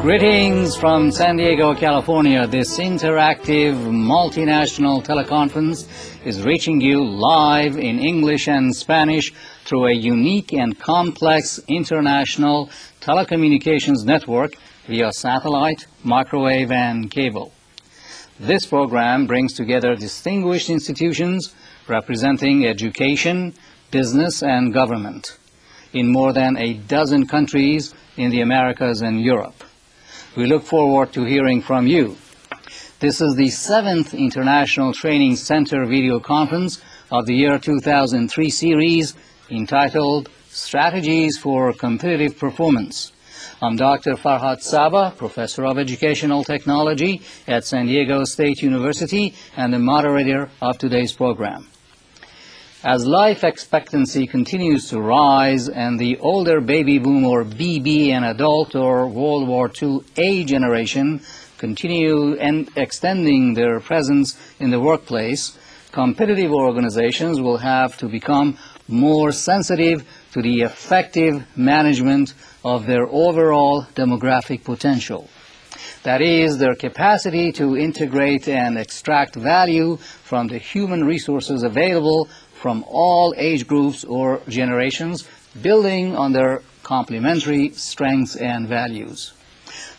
Greetings from San Diego, California. This interactive multinational teleconference is reaching you live in English and Spanish through a unique and complex international telecommunications network via satellite, microwave, and cable. This program brings together distinguished institutions representing education, business, and government in more than a dozen countries in the Americas and Europe. We look forward to hearing from you. This is the 7th International Training Center video conference of the year 2003 series entitled Strategies for Competitive Performance. I'm Dr. Farhad Saba, Professor of Educational Technology at San Diego State University and the moderator of today's program. As life expectancy continues to rise and the older baby boom or BB and adult or World War II A generation continue extending their presence in the workplace, competitive organizations will have to become more sensitive to the effective management of their overall demographic potential. That is, their capacity to integrate and extract value from the human resources available from all age groups or generations, building on their complementary strengths and values.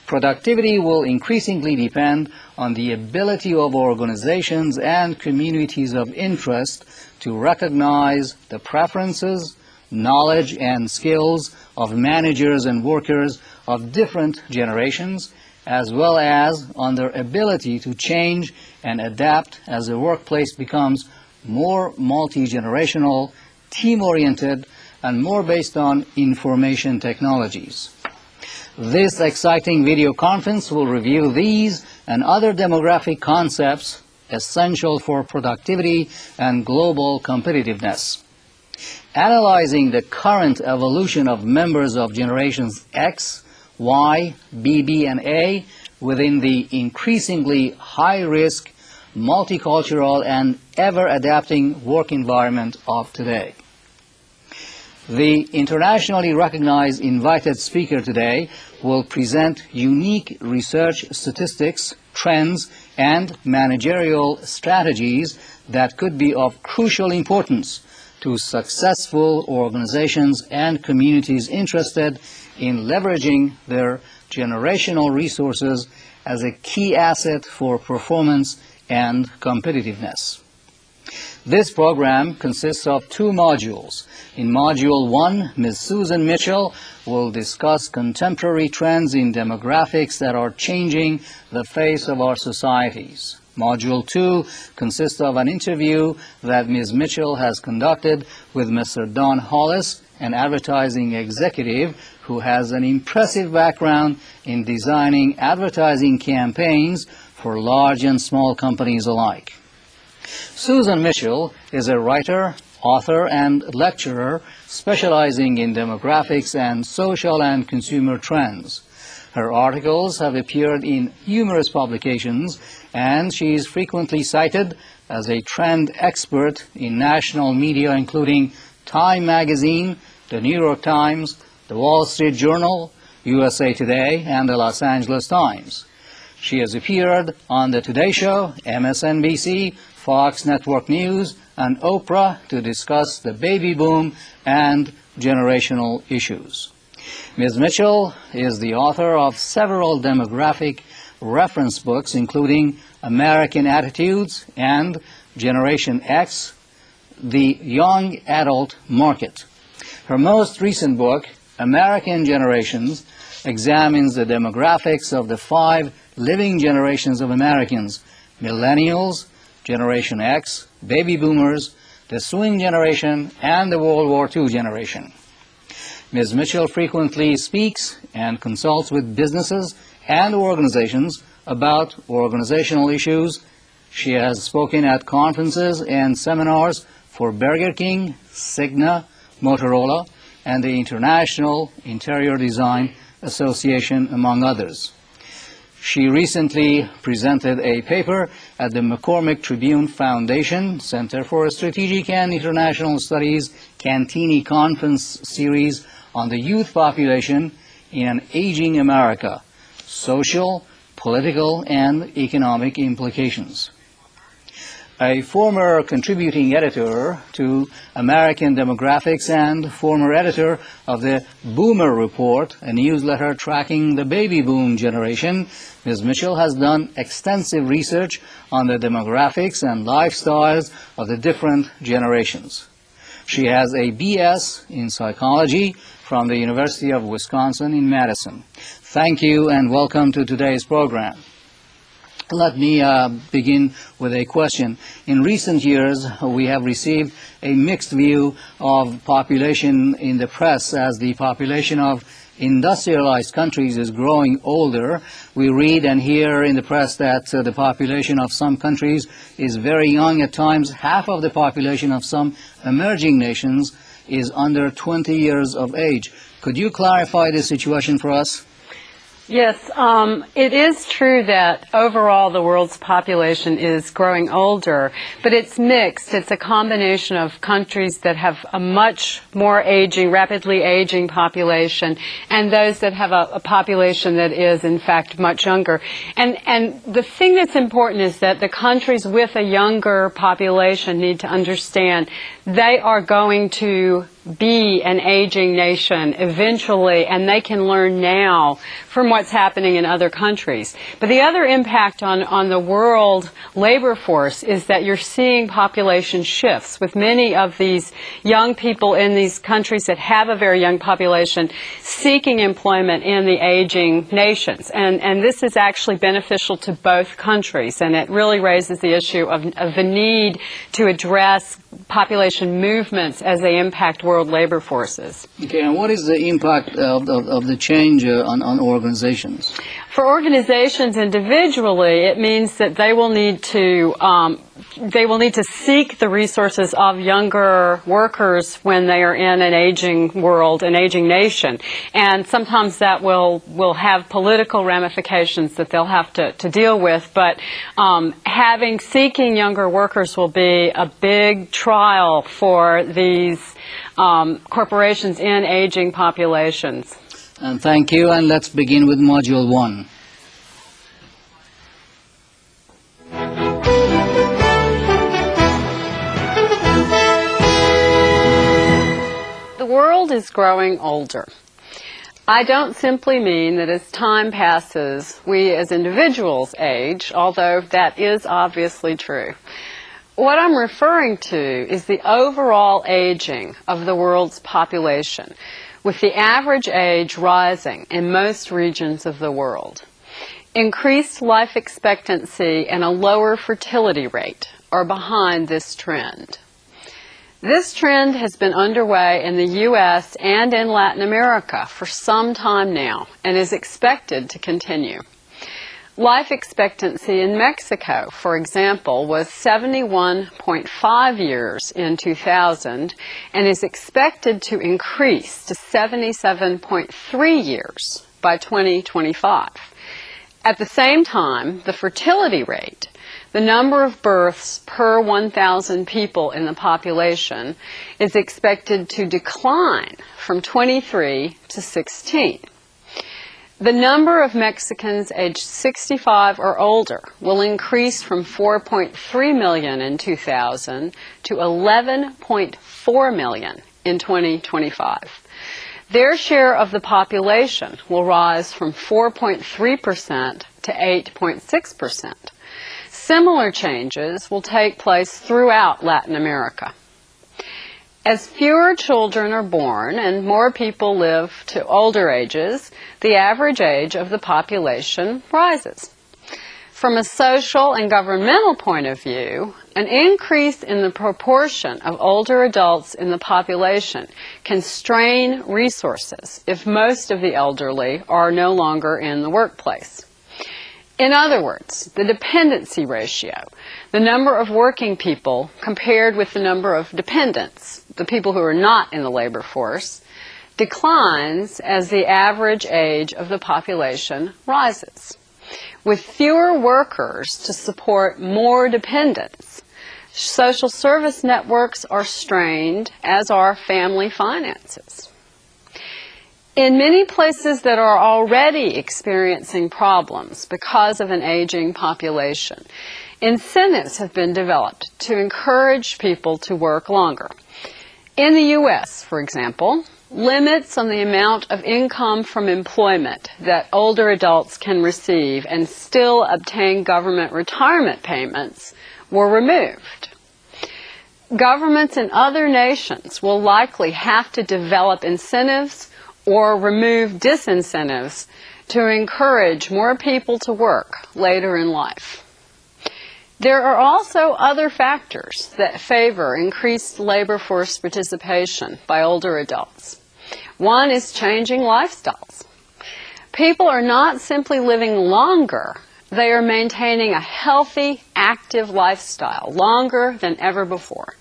Productivity will increasingly depend on the ability of organizations and communities of interest to recognize the preferences, knowledge, and skills of managers and workers of different generations, as well as on their ability to change and adapt as the workplace becomes more multi-generational, team-oriented, and more based on information technologies. This exciting video conference will review these and other demographic concepts essential for productivity and global competitiveness. Analyzing the current evolution of members of generations X, Y, BB, and A within the increasingly high-risk, multicultural, and ever-adapting work environment of today. The internationally recognized invited speaker today will present unique research statistics, trends, and managerial strategies that could be of crucial importance to successful organizations and communities interested in leveraging their generational resources as a key asset for performance and competitiveness. This program consists of 2 modules. In Module 1, Ms. Susan Mitchell will discuss contemporary trends in demographics that are changing the face of our societies. Module 2 consists of an interview that Ms. Mitchell has conducted with Mr. Don Hollis, an advertising executive who has an impressive background in designing advertising campaigns for large and small companies alike. Susan Mitchell is a writer, author, and lecturer specializing in demographics and social and consumer trends. Her articles have appeared in numerous publications, and she is frequently cited as a trend expert in national media including Time Magazine, the New York Times, the Wall Street Journal, USA Today, and the Los Angeles Times. She has appeared on The Today Show, MSNBC, Fox Network News, and Oprah to discuss the baby boom and generational issues. Ms. Mitchell is the author of several demographic reference books, including American Attitudes and Generation X, The Young Adult Market. Her most recent book, American Generations, examines the demographics of the 5 living generations of Americans: millennials, Generation X, baby boomers, the swing generation, and the World War II generation. Ms. Mitchell frequently speaks and consults with businesses and organizations about organizational issues. She has spoken at conferences and seminars for Burger King, Cigna, Motorola, and the International Interior Design Association, among others. She recently presented a paper at the McCormick Tribune Foundation Center for Strategic and International Studies Cantini Conference Series on the youth population in an aging America, social, political, and economic implications. A former contributing editor to American Demographics and former editor of the Boomer Report, a newsletter tracking the baby boom generation, Ms. Mitchell has done extensive research on the demographics and lifestyles of the different generations. She has a BS in psychology from the University of Wisconsin in Madison. Thank you and welcome to today's program. Let me begin with a question. In recent years, we have received a mixed view of population in the press as the population of industrialized countries is growing older. We read and hear in the press that the population of some countries is very young. At times, half of the population of some emerging nations is under 20 years of age. Could you clarify this situation for us? Yes, it is true that overall the world's population is growing older, but it's mixed. It's a combination of countries that have a much more rapidly aging population, and those that have a population that is, in fact, much younger. And the thing that's important is that the countries with a younger population need to understand they are going to be an aging nation eventually, and they can learn now from what's happening in other countries. But the other impact on the world labor force is that you're seeing population shifts with many of these young people in these countries that have a very young population seeking employment in the aging nations. And this is actually beneficial to both countries, and it really raises the issue of the need to address population movements as they impact world labor forces. Okay, and what is the impact of the change on organizations? For organizations individually, it means that they will need to seek the resources of younger workers when they are in an aging world, an aging nation. And sometimes that will have political ramifications that they'll have to deal with. But seeking younger workers will be a big trial for these corporations in aging populations. And thank you, and let's begin with Module 1. The world is growing older. I don't simply mean that as time passes, we as individuals age, although that is obviously true. What I'm referring to is the overall aging of the world's population, with the average age rising in most regions of the world. Increased life expectancy and a lower fertility rate are behind this trend. This trend has been underway in the U.S. and in Latin America for some time now and is expected to continue. Life expectancy in Mexico, for example, was 71.5 years in 2000 and is expected to increase to 77.3 years by 2025. At the same time, the fertility rate, the number of births per 1,000 people in the population, is expected to decline from 23 to 16. The number of Mexicans aged 65 or older will increase from 4.3 million in 2000 to 11.4 million in 2025. Their share of the population will rise from 4.3% to 8.6%. Similar changes will take place throughout Latin America. As fewer children are born and more people live to older ages, the average age of the population rises. From a social and governmental point of view, an increase in the proportion of older adults in the population can strain resources if most of the elderly are no longer in the workplace. In other words, the dependency ratio, the number of working people compared with the number of dependents, the people who are not in the labor force, declines as the average age of the population rises. With fewer workers to support more dependents, social service networks are strained, as are family finances. In many places that are already experiencing problems because of an aging population, incentives have been developed to encourage people to work longer. In the U.S., for example, limits on the amount of income from employment that older adults can receive and still obtain government retirement payments were removed. Governments in other nations will likely have to develop incentives or remove disincentives to encourage more people to work later in life. There are also other factors that favor increased labor force participation by older adults. One is changing lifestyles. People are not simply living longer, they are maintaining a healthy, active lifestyle longer than ever before.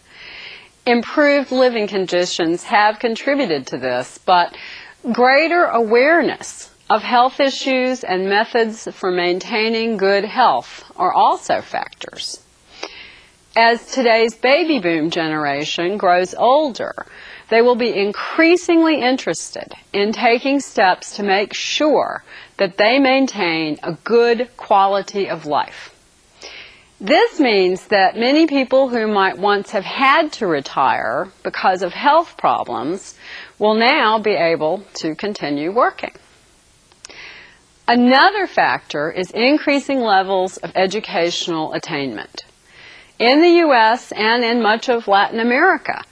Improved living conditions have contributed to this, but greater awareness of health issues and methods for maintaining good health are also factors. As today's baby boom generation grows older, they will be increasingly interested in taking steps to make sure that they maintain a good quality of life. This means that many people who might once have had to retire because of health problems will now be able to continue working. Another factor is increasing levels of educational attainment. In the U.S. and in much of Latin America,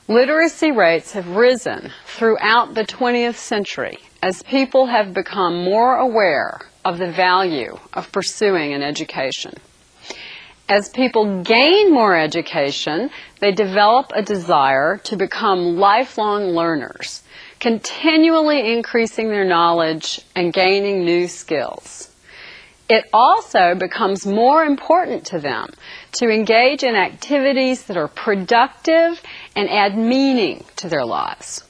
literacy rates have risen throughout the 20th century as people have become more aware of the value of pursuing an education. As people gain more education, they develop a desire to become lifelong learners, continually increasing their knowledge and gaining new skills. It also becomes more important to them to engage in activities that are productive and add meaning to their lives.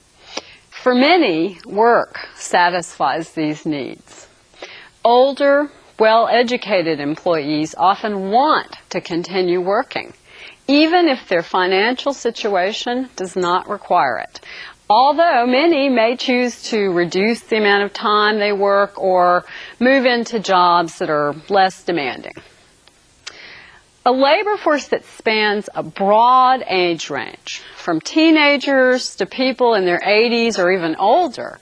For many, work satisfies these needs. Older, well-educated employees often want to continue working, even if their financial situation does not require it, although many may choose to reduce the amount of time they work or move into jobs that are less demanding. A labor force that spans a broad age range, from teenagers to people in their 80s or even older,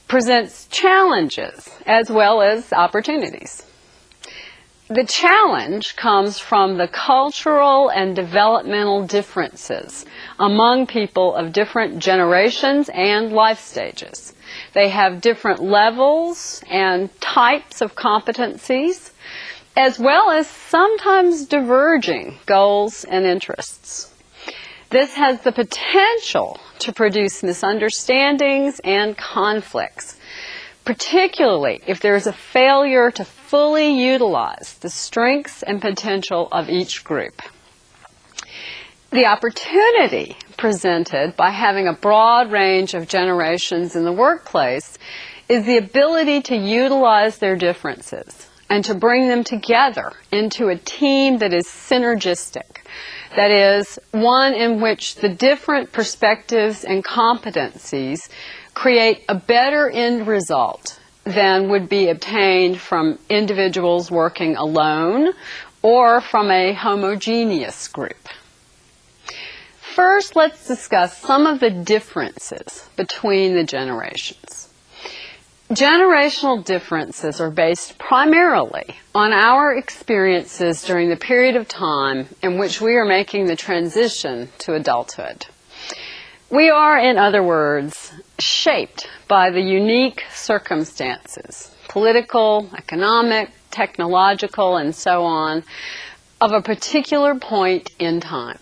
presents challenges as well as opportunities. The challenge comes from the cultural and developmental differences among people of different generations and life stages. They have different levels and types of competencies, as well as sometimes diverging goals and interests. This has the potential to produce misunderstandings and conflicts, particularly if there is a failure to fully utilize the strengths and potential of each group. The opportunity presented by having a broad range of generations in the workplace is the ability to utilize their differences and to bring them together into a team that is synergistic. That is, one in which the different perspectives and competencies create a better end result than would be obtained from individuals working alone or from a homogeneous group. First, let's discuss some of the differences between the generations. Generational differences are based primarily on our experiences during the period of time in which we are making the transition to adulthood. We are, in other words, shaped by the unique circumstances, political, economic, technological, and so on, of a particular point in time.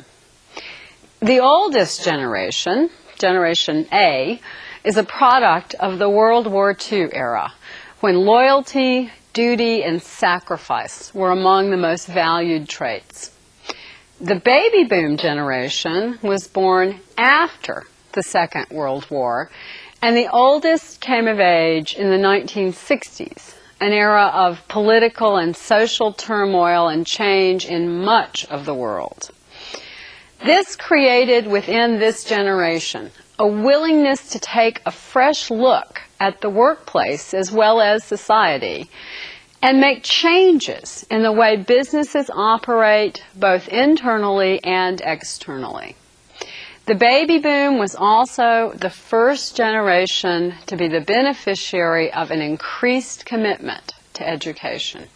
The oldest generation, Generation A, is a product of the World War II era, when loyalty, duty, and sacrifice were among the most valued traits. The baby boom generation was born after the Second World War, and the oldest came of age in the 1960s, an era of political and social turmoil and change in much of the world. This created within this generation a willingness to take a fresh look at the workplace as well as society and make changes in the way businesses operate both internally and externally. The baby boom was also the first generation to be the beneficiary of an increased commitment to education.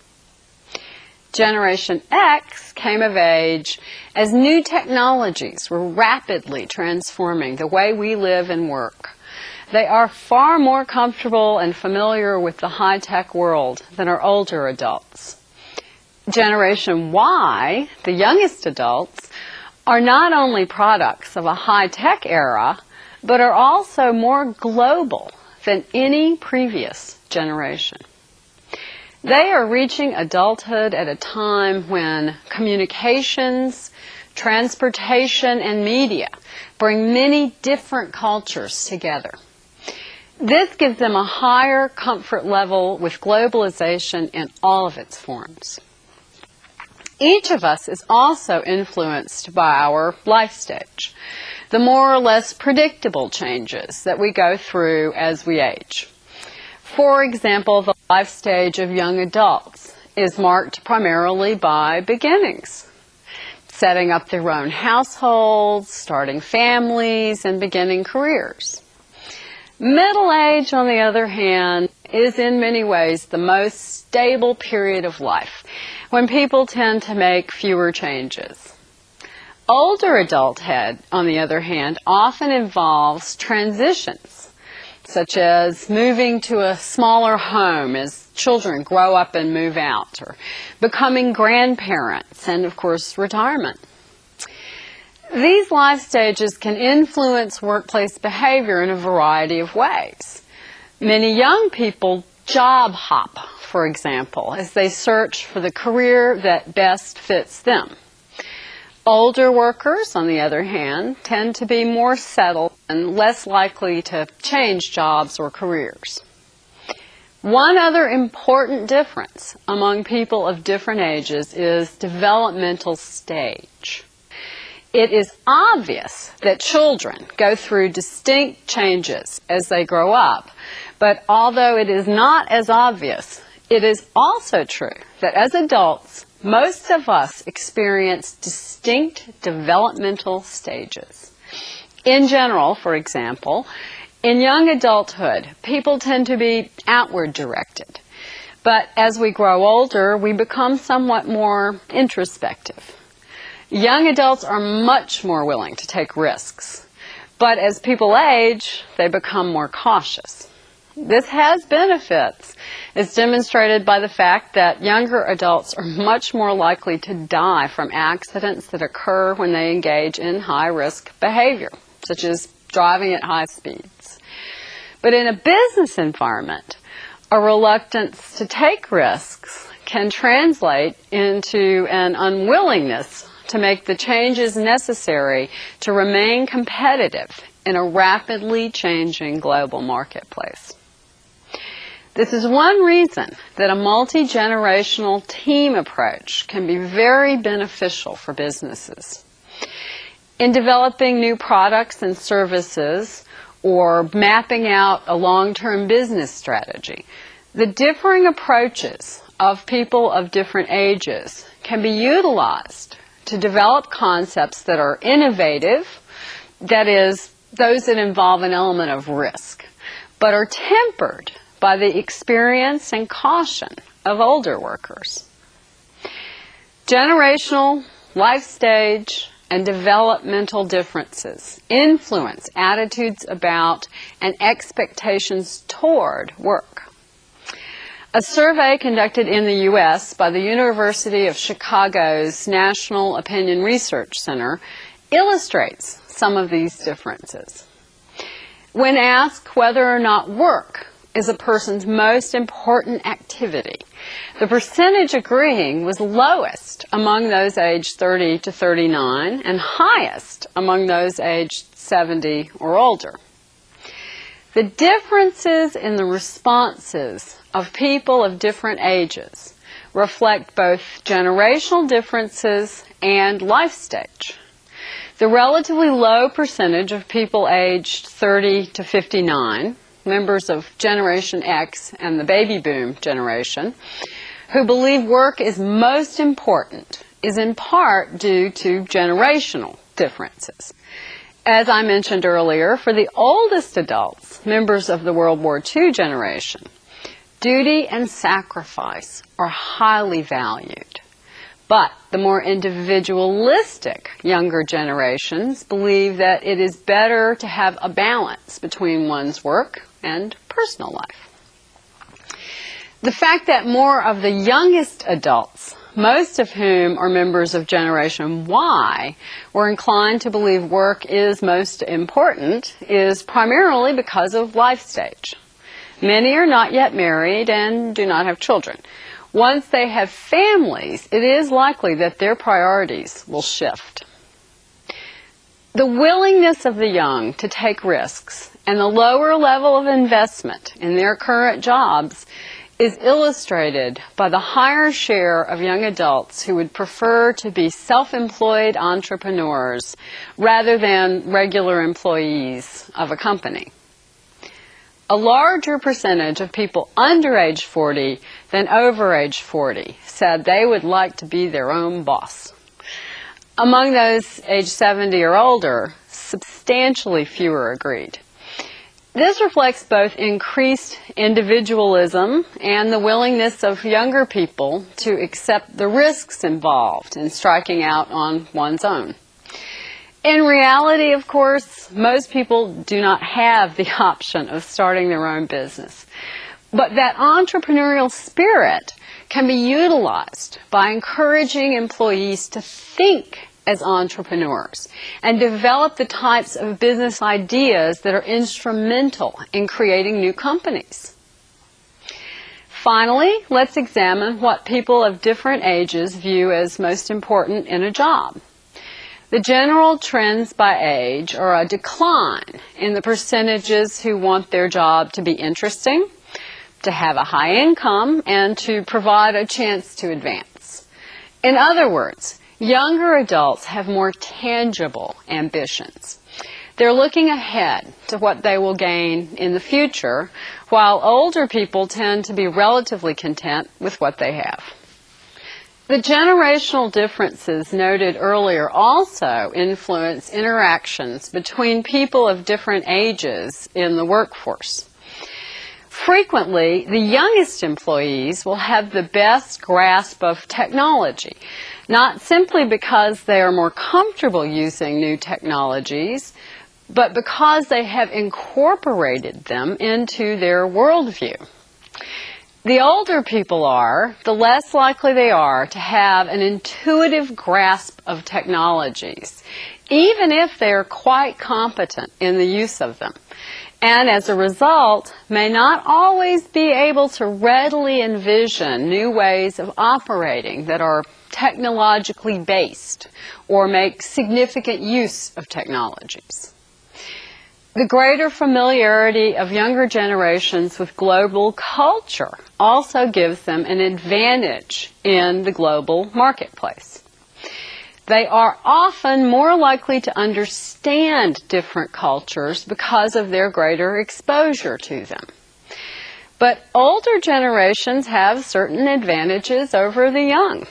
Generation X came of age as new technologies were rapidly transforming the way we live and work. They are far more comfortable and familiar with the high-tech world than our older adults. Generation Y, the youngest adults, are not only products of a high-tech era, but are also more global than any previous generation. They are reaching adulthood at a time when communications, transportation, and media bring many different cultures together. This gives them a higher comfort level with globalization in all of its forms. Each of us is also influenced by our life stage, the more or less predictable changes that we go through as we age. For example, the life stage of young adults is marked primarily by beginnings, setting up their own households, starting families, and beginning careers. Middle age, on the other hand, is in many ways the most stable period of life, when people tend to make fewer changes. Older adulthood, on the other hand, often involves transitions, such as moving to a smaller home as children grow up and move out, or becoming grandparents, and of course, retirement. These life stages can influence workplace behavior in a variety of ways. Many young people job hop, for example, as they search for the career that best fits them. Older workers, on the other hand, tend to be more settled and less likely to change jobs or careers. One other important difference among people of different ages is developmental stage. It is obvious that children go through distinct changes as they grow up, but although it is not as obvious, it is also true that as adults, most of us experience distinct developmental stages. In general, for example, in young adulthood, people tend to be outward directed. But as we grow older, we become somewhat more introspective. Young adults are much more willing to take risks. But as people age, they become more cautious. This has benefits. It's demonstrated by the fact that younger adults are much more likely to die from accidents that occur when they engage in high-risk behavior, such as driving at high speeds. But in a business environment, a reluctance to take risks can translate into an unwillingness to make the changes necessary to remain competitive in a rapidly changing global marketplace. This is one reason that a multi-generational team approach can be very beneficial for businesses. In developing new products and services or mapping out a long-term business strategy, the differing approaches of people of different ages can be utilized to develop concepts that are innovative, that is, those that involve an element of risk, but are tempered by the experience and caution of older workers. Generational, life stage, and developmental differences influence attitudes about and expectations toward work. A survey conducted in the U.S. by the University of Chicago's National Opinion Research Center illustrates some of these differences. When asked whether or not work is a person's most important activity, the percentage agreeing was lowest among those aged 30 to 39 and highest among those aged 70 or older. The differences in the responses of people of different ages reflect both generational differences and life stage. The relatively low percentage of people aged 30 to 59 members of Generation X and the baby boom generation, who believe work is most important, is in part due to generational differences. As I mentioned earlier, for the oldest adults, members of the World War II generation, duty and sacrifice are highly valued. But the more individualistic younger generations believe that it is better to have a balance between one's work and personal life. The fact that more of the youngest adults, most of whom are members of Generation Y, were inclined to believe work is most important is primarily because of life stage. Many are not yet married and do not have children. Once they have families, it is likely that their priorities will shift. The willingness of the young to take risks and the lower level of investment in their current jobs is illustrated by the higher share of young adults who would prefer to be self-employed entrepreneurs rather than regular employees of a company. A larger percentage of people under age 40 than over age 40 said they would like to be their own boss. Among those age 70 or older, substantially fewer agreed. This reflects both increased individualism and the willingness of younger people to accept the risks involved in striking out on one's own. In reality, of course, most people do not have the option of starting their own business. But that entrepreneurial spirit can be utilized by encouraging employees to think as entrepreneurs and develop the types of business ideas that are instrumental in creating new companies. Finally, let's examine what people of different ages view as most important in a job. The general trends by age are a decline in the percentages who want their job to be interesting, to have a high income, and to provide a chance to advance. In other words, younger adults have more tangible ambitions. They're looking ahead to what they will gain in the future, while older people tend to be relatively content with what they have. The generational differences noted earlier also influence interactions between people of different ages in the workforce. Frequently, the youngest employees will have the best grasp of technology, not simply because they are more comfortable using new technologies, but because they have incorporated them into their worldview. The older people are, the less likely they are to have an intuitive grasp of technologies, even if they are quite competent in the use of them, and as a result, may not always be able to readily envision new ways of operating that are technologically based or make significant use of technologies. The greater familiarity of younger generations with global culture also gives them an advantage in the global marketplace. They are often more likely to understand different cultures because of their greater exposure to them. But older generations have certain advantages over the young.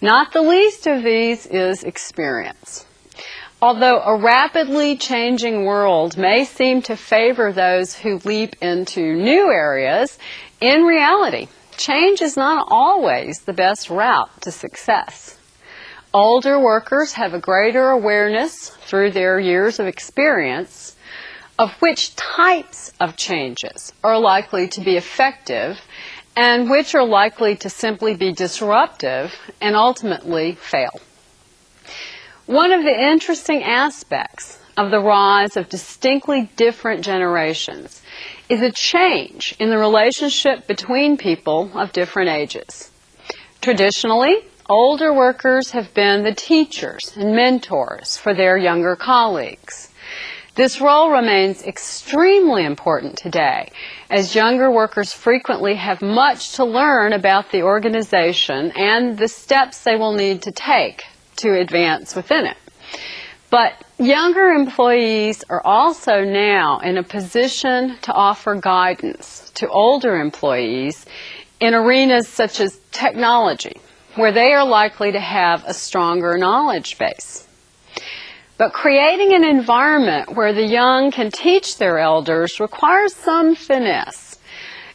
Not the least of these is experience. Although a rapidly changing world may seem to favor those who leap into new areas, in reality, change is not always the best route to success. Older workers have a greater awareness through their years of experience of which types of changes are likely to be effective and which are likely to simply be disruptive and ultimately fail. One of the interesting aspects of the rise of distinctly different generations is a change in the relationship between people of different ages. Traditionally, older workers have been the teachers and mentors for their younger colleagues. This role remains extremely important today, as younger workers frequently have much to learn about the organization and the steps they will need to take to advance within it. But younger employees are also now in a position to offer guidance to older employees in arenas such as technology, where they are likely to have a stronger knowledge base. But creating an environment where the young can teach their elders requires some finesse.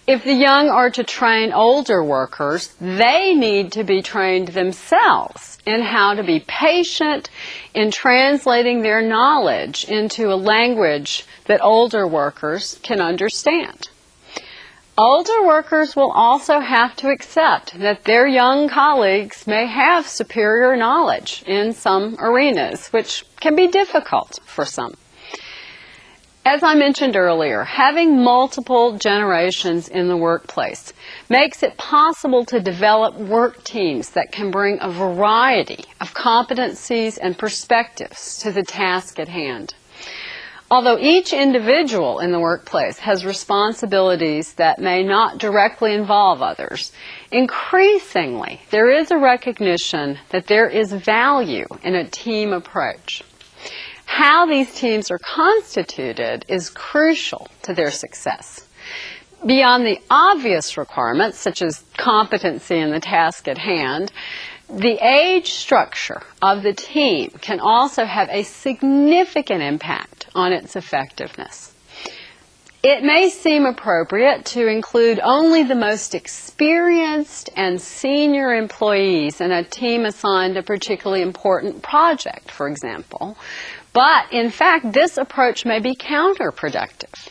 If the young are to train older workers, they need to be trained themselves in how to be patient in translating their knowledge into a language that older workers can understand. Older workers will also have to accept that their young colleagues may have superior knowledge in some arenas, which can be difficult for some. As I mentioned earlier, having multiple generations in the workplace makes it possible to develop work teams that can bring a variety of competencies and perspectives to the task at hand. Although each individual in the workplace has responsibilities that may not directly involve others, increasingly there is a recognition that there is value in a team approach. How these teams are constituted is crucial to their success. Beyond the obvious requirements, such as competency in the task at hand, the age structure of the team can also have a significant impact on its effectiveness. It may seem appropriate to include only the most experienced and senior employees in a team assigned a particularly important project, for example. But, in fact, this approach may be counterproductive.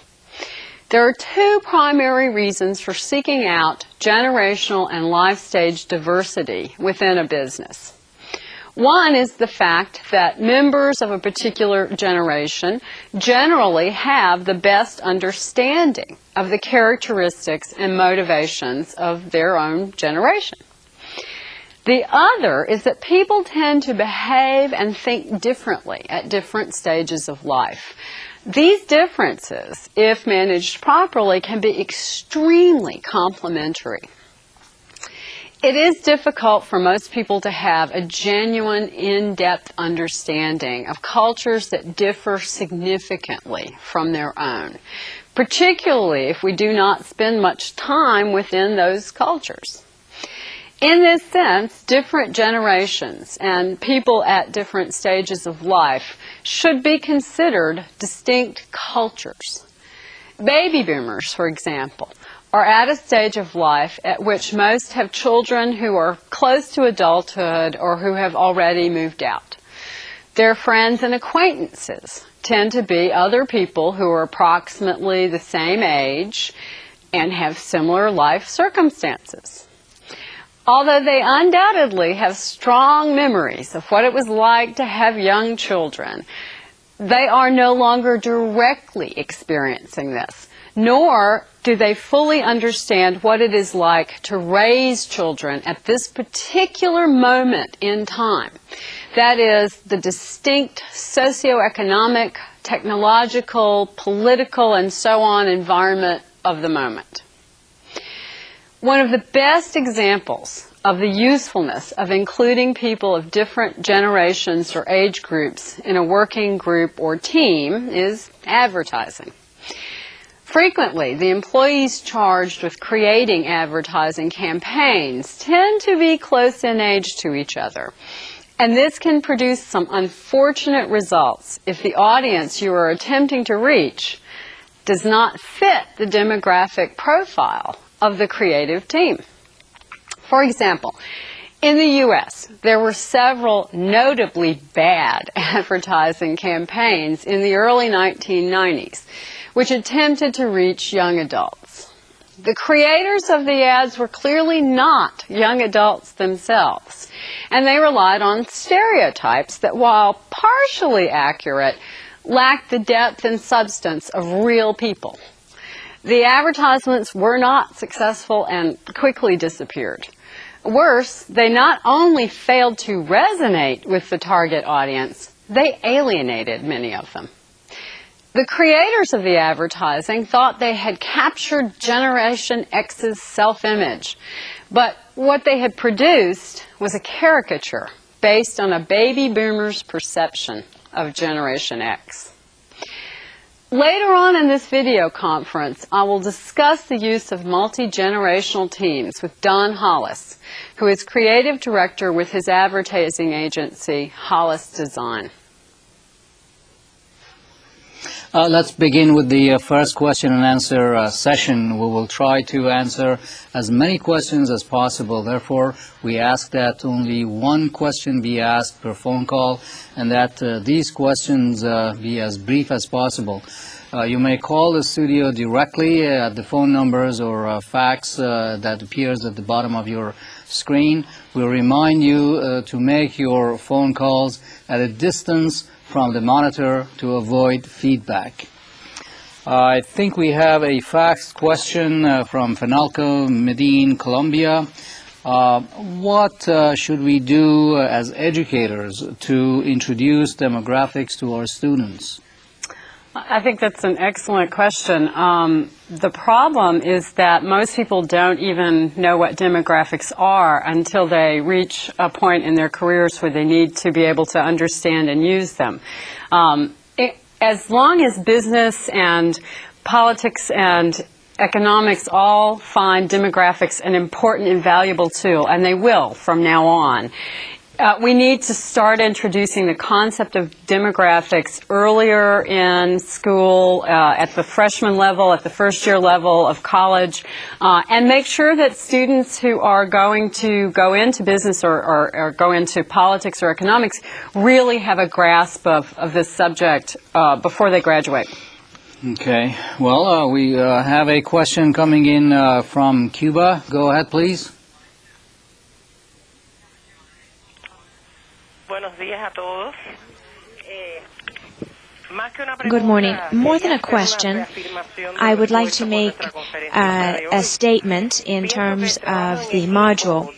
There are two primary reasons for seeking out generational and life stage diversity within a business. One is the fact that members of a particular generation generally have the best understanding of the characteristics and motivations of their own generation. The other is that people tend to behave and think differently at different stages of life. These differences, if managed properly, can be extremely complementary. It is difficult for most people to have a genuine, in-depth understanding of cultures that differ significantly from their own, particularly if we do not spend much time within those cultures. In this sense, different generations and people at different stages of life should be considered distinct cultures. Baby boomers, for example, are at a stage of life at which most have children who are close to adulthood or who have already moved out. Their friends and acquaintances tend to be other people who are approximately the same age and have similar life circumstances. Although they undoubtedly have strong memories of what it was like to have young children, they are no longer directly experiencing this, nor do they fully understand what it is like to raise children at this particular moment in time. That is, the distinct socioeconomic, technological, political, and so on environment of the moment. One of the best examples of the usefulness of including people of different generations or age groups in a working group or team is advertising. Frequently, the employees charged with creating advertising campaigns tend to be close in age to each other. And this can produce some unfortunate results if the audience you are attempting to reach does not fit the demographic profile of the creative team. For example, in the U.S., there were several notably bad advertising campaigns in the early 1990s, which attempted to reach young adults. The creators of the ads were clearly not young adults themselves, and they relied on stereotypes that, while partially accurate, lacked the depth and substance of real people. The advertisements were not successful and quickly disappeared. Worse, they not only failed to resonate with the target audience, they alienated many of them. The creators of the advertising thought they had captured Generation X's self-image, but what they had produced was a caricature based on a baby boomer's perception of Generation X. Later on in this video conference, I will discuss the use of multi-generational teams with Don Hollis, who is creative director with his advertising agency, Hollis Design. Let's begin with the first question and answer session. We will try to answer as many questions as possible. Therefore, we ask that only one question be asked per phone call and that these questions be as brief as possible. You may call the studio directly at the phone numbers or fax that appears at the bottom of your screen. We'll remind you to make your phone calls at a distance from the monitor to avoid feedback. I think we have a fax question from Fenalco, Medellin, Colombia. What should we do as educators to introduce demographics to our students? I think that's an excellent question. The problem is that most people don't even know what demographics are until they reach a point in their careers where they need to be able to understand and use them. As long as business and politics and economics all find demographics an important and valuable tool, and they will from now on, we need to start introducing the concept of demographics earlier in school, at the freshman level, at the first year level of college, and make sure that students who are going to go into business or go into politics or economics really have a grasp of this subject before they graduate. Okay. Well, we have a question coming in from Cuba. Go ahead, please. Good morning. More than a question, I would like to make a statement in terms of the module.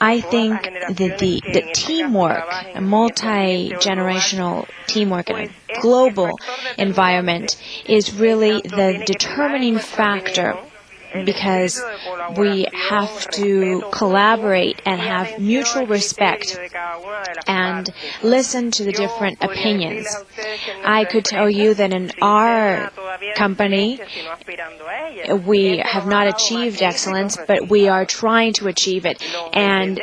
I think that the teamwork, a multi-generational teamwork in a global environment is really the determining factor, because we have to collaborate and have mutual respect and listen to the different opinions. I could tell you that in our company, we have not achieved excellence, but we are trying to achieve it. And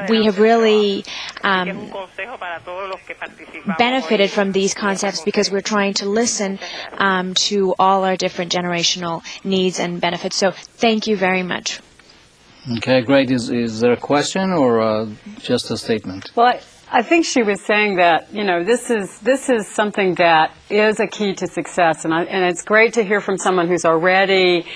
we have really benefited from these concepts because we're trying to listen to all our different generational needs and benefits. So thank you very much. Okay, great. Is there a question or just a statement? Well, I think she was saying that, you know, this is something that is a key to success, and it's great to hear from someone who's already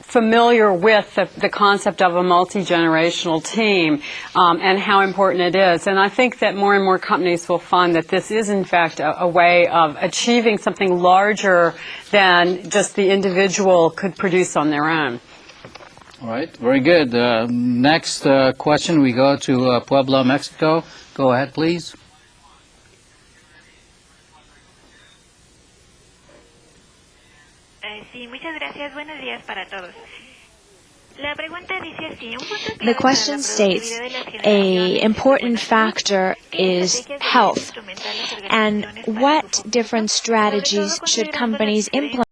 familiar with the concept of a multi-generational team and how important it is. And I think that more and more companies will find that this is, in fact, a way of achieving something larger than just the individual could produce on their own. All right, very good. Next question, we go to Puebla, Mexico. Go ahead, please. Sí, muchas gracias. Buenos días para todos. La pregunta dice así, un punto The question states, an important factor is health, and what different strategies should companies implement